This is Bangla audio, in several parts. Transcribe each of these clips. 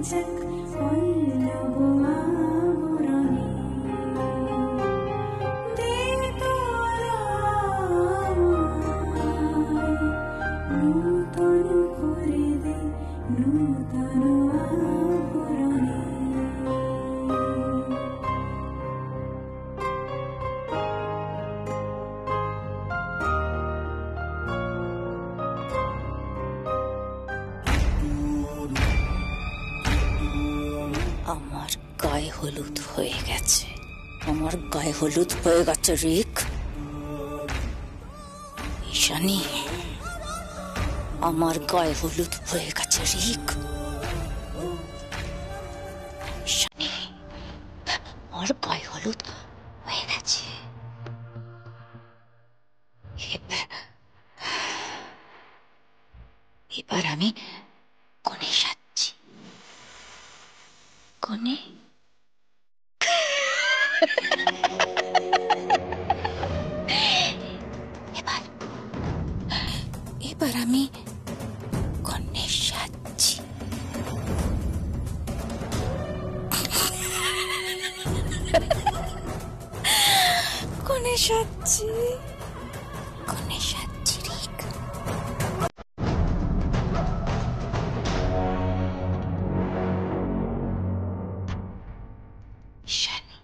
আমার গায়ে হলুদ হয়ে গেছে, আমার গায়ে হলুদ হয়ে গেছে রিক। ঈশানী, আমার গায়ে হলুদ হয়ে গেছে রিক। ঈশানী, আমার গায়ে হলুদ হয়ে গেছে। এবার আমি কোণে সাজছি। কোণে এবার আমি কোণে সাজছি। কোণে সাজছি, কোণে সাজছি রিক। ঈশানী,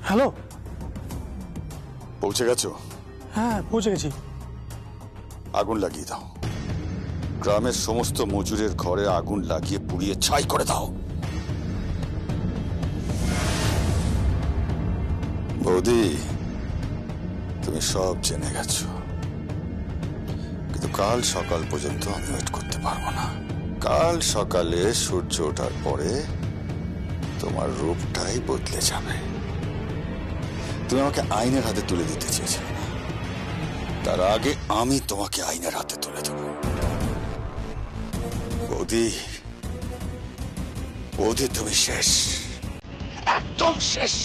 হ্যালো, পৌঁছে গেছো? হ্যাঁ পৌঁছে গেছি। আগুন লাগিয়ে দাও, গ্রামের সমস্ত মজুরের ঘরে আগুন লাগিয়ে পুড়িয়ে ছাই করে দাও। বৌদি, তুমি সব জেনে গেছো, কিন্তু কাল সকাল পর্যন্ত আমি ওয়েট করতে পারবো না। কাল সকালে সূর্য ওঠার পরে তোমার রূপটাই বদলে যাবে। তুমি আমাকে আইনের হাতে তুলে দিতে চেয়েছিলে না, তার আগে আমি তোমাকে আইনের হাতে তুলে দেব। বৌদি, বৌদি তুমি শেষ, একদম শেষ।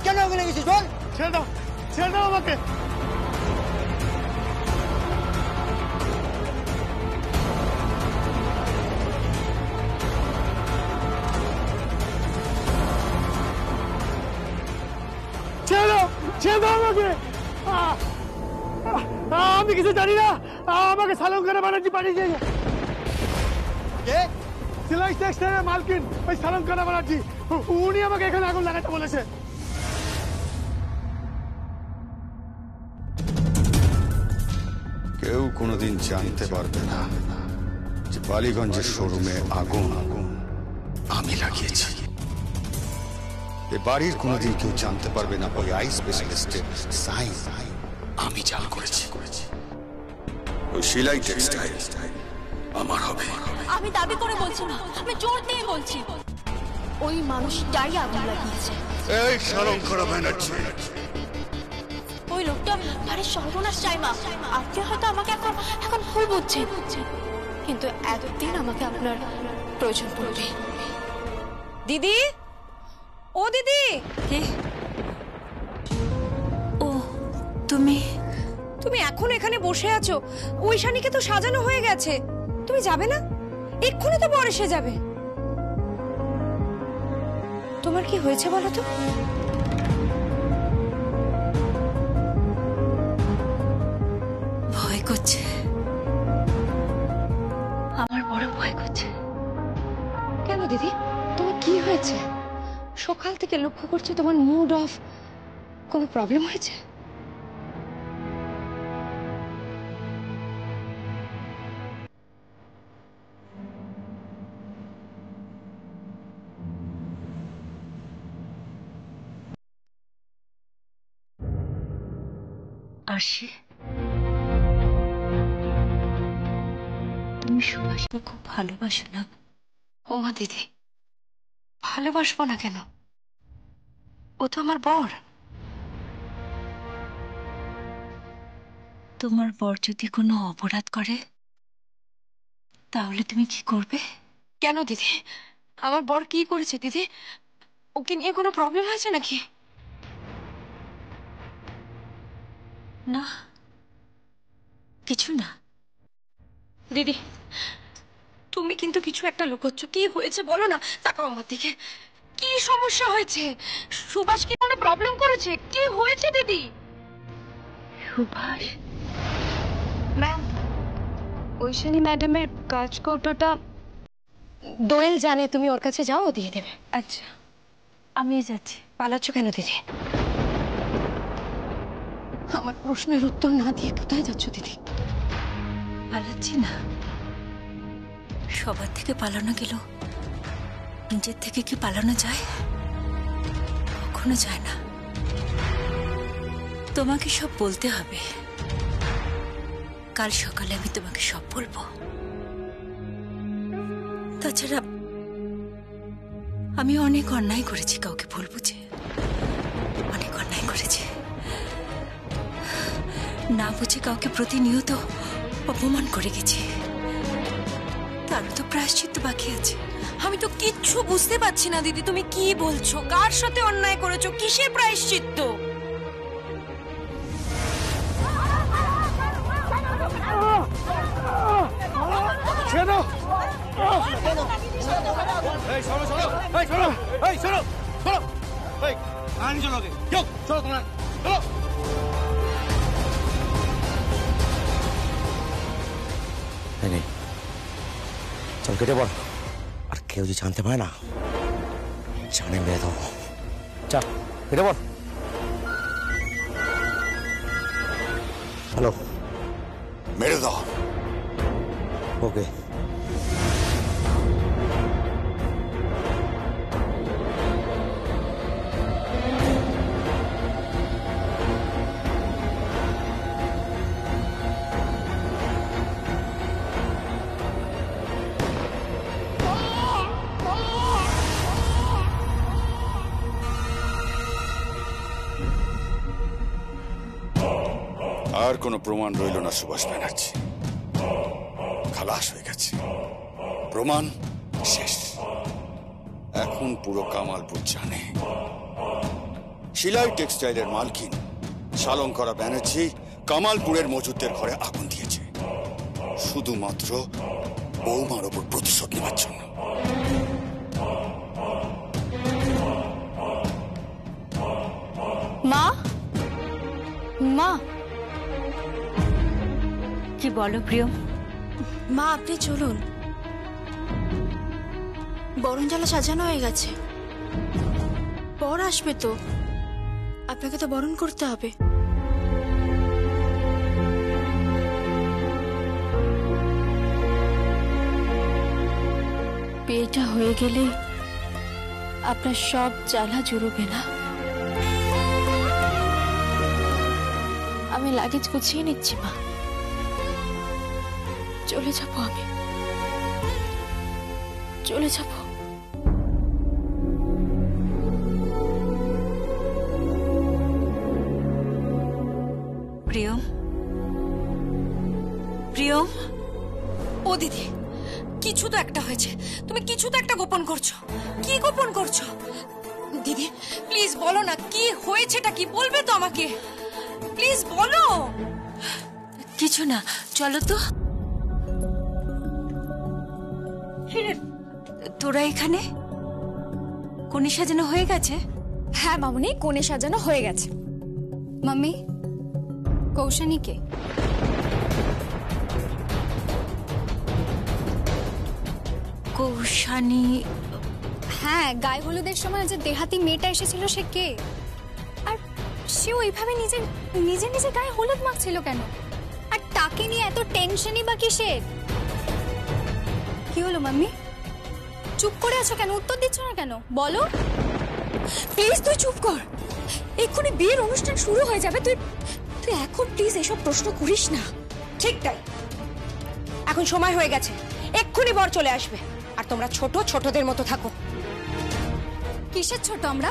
কেন ওখানে গেছিস বল? ছেড়ে দাও, ছেড়ে দাও আমাকে। ছেড়ে দাও, ছেড়ে দাও আমাকে। আমি কিছু জানি না, আমাকে সালঙ্কারা ব্যানার্জি পাঠিয়ে দিয়েছে। কে? সিলাই টেক্সটাইলের মালকিন ওই সালঙ্কারা ব্যানার্জি, উনি আমাকে এখানে আগুন লাগাতে বলেছে। কেউ কোনোদিন জানতে পারবে না যে বালিগঞ্জের শোরুমে আগুন আমি লাগিয়েছি। এ বাড়ির কোনোদিন কেউ জানতে পারবে না ওই আই স্পেশালিস্টের সাইন আমি জাল করেছি। ওই শিলাই টেক্সটাইল আমার হবে। আমি দাবি করে বলছি না, আমি জোর দিয়ে বলছি, ওই মানুষটাই আগুন লাগিয়েছে। এই সালঙ্কারা ব্যানার্জি, ওই লোকটা বাড়ির সর্বনাশ চাই মা। আপনি হয়তো আমাকে এখন এখন ভুল বুঝছেন, কিন্তু এতদিন আমাকে আপনার প্রয়োজন পড়বে। দিদি, ও দিদি, কে? ও তুমি? তুমি এখন এখানে বসে আছো? ওই শানিকে তো সাজানো হয়ে গেছে, তুমি যাবে না? এক্ষুনি তো বর এসে যাবে। তোমার কি হয়েছে বলো তো? ভয় করছে, আমার বড় ভয় করছে। কেন দিদি, তোমার কি হয়েছে? সকাল থেকে লক্ষ্য করছি তোমার মুড অফ, কোনো প্রবলেম হয়েছে? আরশি, তুমি সুভাষকে খুব ভালোবাসো না? ও মা দিদি, ভালোবাসবো না কেন? ও তো আমার বর। তোমার বর যদি কোনো অপরাধ করে তাহলে তুমি কি করবে? কেন দিদি, আমার বর কি করেছে দিদি? ওকে নিয়ে কোনো প্রবলেম হয়েছে নাকি? না, কিছু না। দিদি, তুমি কিন্তু কিছু একটা লুকোচ্ছ। কি হয়েছে বলো না। তাকাও আমার দিকে, কি সমস্যা হয়েছে? সুভাষ কি কোনো প্রবলেম করেছে? কি হয়েছে দিদি? সুভাষ? ম্যাম, ঐশানী ম্যাডামের কাজ কৌটোটা দোয়েল জানে, তুমি ওর কাছে যাও, ও দিয়ে দেবে। আচ্ছা, আমি যাচ্ছি। পালাচ্ছ কেন দিদি? আমার প্রশ্নের উত্তর না দিয়ে কোথায় যাচ্ছ দিদি? পালাচ্ছি না। সবার থেকে পালানো গেল, নিজের থেকে কি পালানো যায়? কখনো যায় না। তোমাকে সব বলতে হবে। কাল সকালে আমি তোমাকে সব বলবো। তাছাড়া আমি অনেক অন্যায় করেছি, কাউকে ভুল বুঝে অনেক অন্যায় করেছি। না বুঝে কাউকে প্রতিনিয়ত অপমান করে গেছি, তারও তো প্রায়শ্চিত্ত বাকি আছে। আমি তো কিচ্ছু বুঝতে পারছি না দিদি, তুমি কি বলছো? কার সাথে অন্যায় করেছো? কিসের প্রায়শ্চিত্ত? শোনো এই শোনো শোনো এই শোনো এই শোনো শোনো এই আনি চলো গে চলো চলো তোমরা চলো। নেই চল কেটে পড়, আর কেউ যদি জানতে পারে না জানে মেরে দেবো। চল কেটে পড়। হ্যালো, মেরে দাও। ওকে। আর কোনো প্রমাণ রইল না সুভাষ ব্যানার্জি, খালাস হয়ে গেছে, প্রমাণ শেষ। এখন পুরো কামালপুর জানে শিলাই টেক্সটাইলের মালকিন শালঙ্করা ব্যানার্জি কামালপুরের মজুতদের ঘরে আগুন দিয়েছে শুধুমাত্র বৌমার ওপর প্রতিশোধ নেওয়ার জন্য। মা, মা, কি বলো প্রিয়ম? মা আপনি চলুন, বরণজালা সাজানো হয়ে গেছে, বর আসবে তো, আপনাকে তো বরণ করতে হবে। বিয়েটা হয়ে গেলে আপনার সব জ্বালা জুড়বে না। আমি লাগেজ গুছিয়ে নিচ্ছি মা, চলে যাবো, আমি চলে যাবো। প্রিয়ম, প্রিয়ম, ও দিদি, কিছু তো একটা হয়েছে, তুমি কিছু তো একটা গোপন করছো। কি গোপন করছো দিদি? প্লিজ বলো না, কি হয়েছেটা কি? বলবে তো আমাকে, প্লিজ বলো। কিছু না, চলো তো। তোরা এখানে? কোণে সাজানো হয়ে গেছে? হ্যাঁ মামুনি, কোণে সাজানো হয়ে গেছে। মাম্মি, কৌশানীকে? কৌশানী? হ্যাঁ, গায়ে হলুদের সময় যে দেহাতি মেয়েটা এসেছিল সে কে? আর সে ওইভাবে নিজে নিজে নিজে গায়ে হলুদ মাখছিল কেন? আর তাকে নিয়ে এত টেনশনই বা কিসের? কি হলো মাম্মি, চুপ করে আছো কেন? উত্তর দিচ্ছ না কেন, বলো। প্লিজ তুই চুপ কর, এক্ষুনি বিয়ের অনুষ্ঠান শুরু হয়ে যাবে। তুই তুই এখন প্লিজ এসব প্রশ্ন করিস না। ঠিক তাই, এখন সময় হয়ে গেছে, এক্ষুনি বর চলে আসবে, আর তোমরা ছোট ছোটদের মতো থাকো। কিসের ছোট? আমরা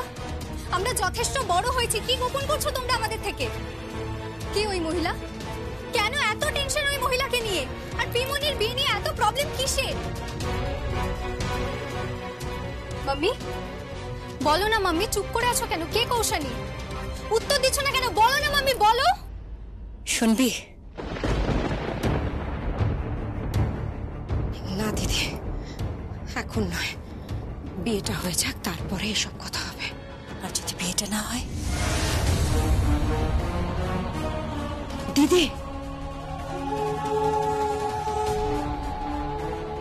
আমরা যথেষ্ট বড় হয়েছি, কি গোপন করছো তোমরা আমাদের থেকে? কি ওই মহিলা? কেন এত টেনশন ওই মহিলাকে নিয়ে? আর পিমনির বিয়ে নিয়ে এত প্রবলেম কিসের? মাম্মি বলো না, মাম্মি চুপ করে আছো কেন? কে কৌশানী? উত্তর দিচ্ছ না কেন? বলো না মাম্মি, বলো। শুনবি? না দিদি, এখন নয়, বিয়েটা হয়ে যাক, তারপরে এসব কথা হবে। আর যদি বিয়েটা না হয়? দিদি,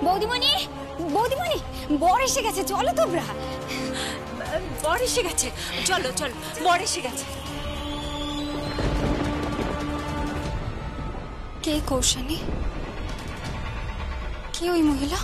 বৌদিমণি, বৌদিমণি, বর এসে গেছে, চলো তোমরা। বর এসে গেছে, চলো চলো, বর এসে গেছে। কে কৌশানী? কে ওই মহিলা?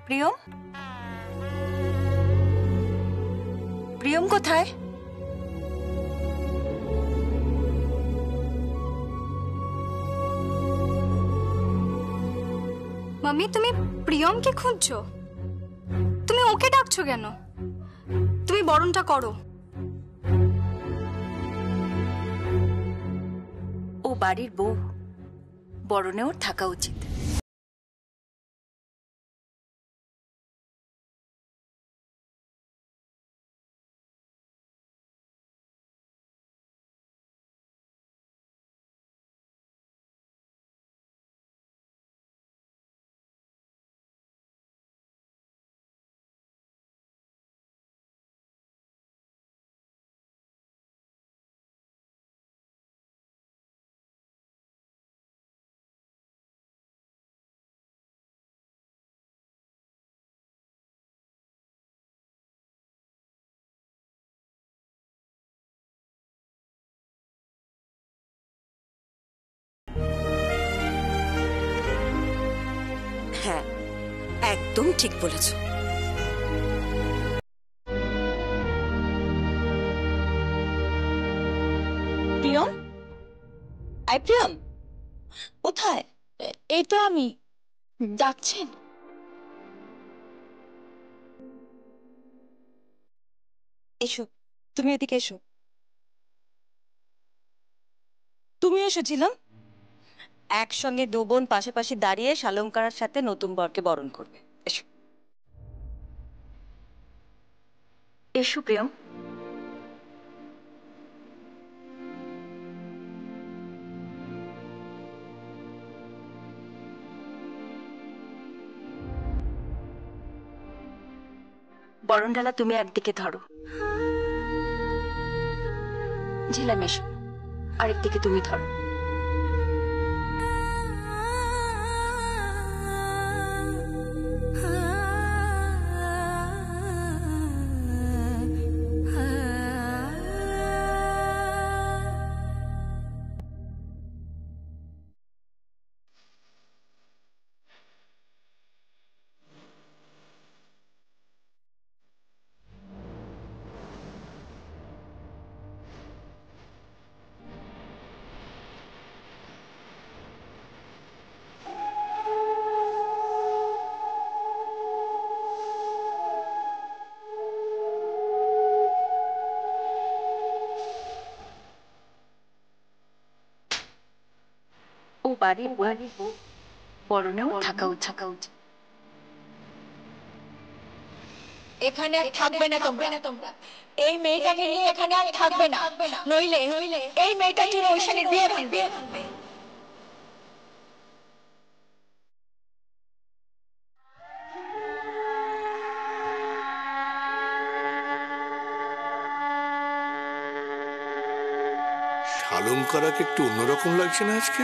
প্রিয়ম, প্রিয়ম কোথায়? মাম্মি, তুমি প্রিয়মকে খুঁজছো? তুমি ওকে ডাকছো কেন? তুমি বরণটা করো। ও বাড়ির বউ, বরণে ওর থাকা উচিত। হ্যাঁ, একদম ঠিক বলেছ। প্রিয়ম, আই প্রিয়ম, কোথায়? এই তো আমি। ডাকছেন? এসো, তুমি এদিকে এসো। তুমি এসেছিলাম একসঙ্গে দু বোন পাশাপাশি দাঁড়িয়ে শালঙ্কারার সাথে নতুন বরকে বরণ করবে। এসো এসো প্রিয়ম। বরণডালা তুমি একদিকে ধরো, ঝিলাম এসো আরেকদিকে তুমি ধরো। ও বাড়ির বউ, বরণেও থাকা উচিত। এখানে আর থাকবে না তোমরা। এই মেয়েটাকে নিয়ে এখানে আর থাকবে না, নইলে এই মেয়েটা জন্য ঐশানীর বিয়ে ভাঙবে। শালঙ্কারাকে একটু অন্যরকম লাগছে না আজকে?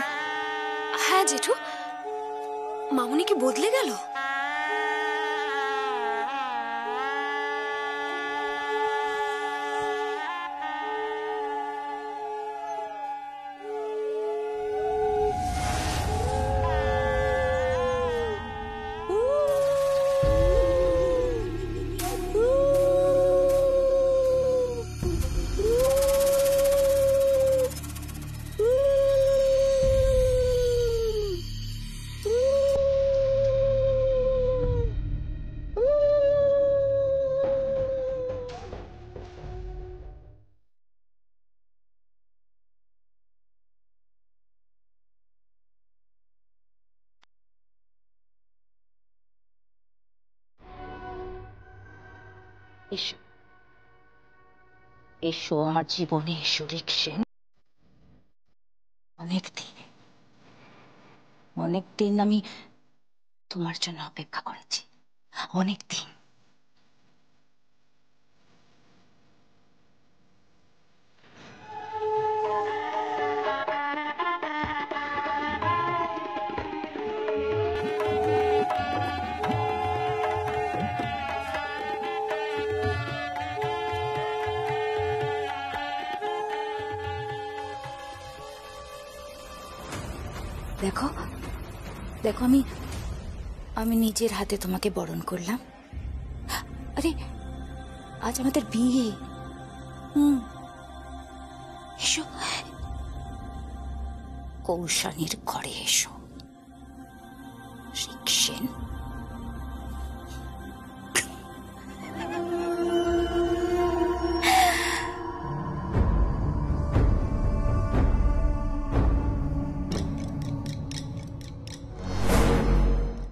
হ্যাঁ জেঠু, মামুনি কি বদলে গেল? এসো এসো আমার জীবনে এসো রিকশে। অনেকদিন আমি তোমার জন্য অপেক্ষা করেছি, অনেকদিন। দেখো দেখো, আমি নিজের হাতে তোমাকে বরণ করলাম। আরে আজ আমাদের বিয়ে। এসো, কৌশানীর ঘরে এসো। রিকসেন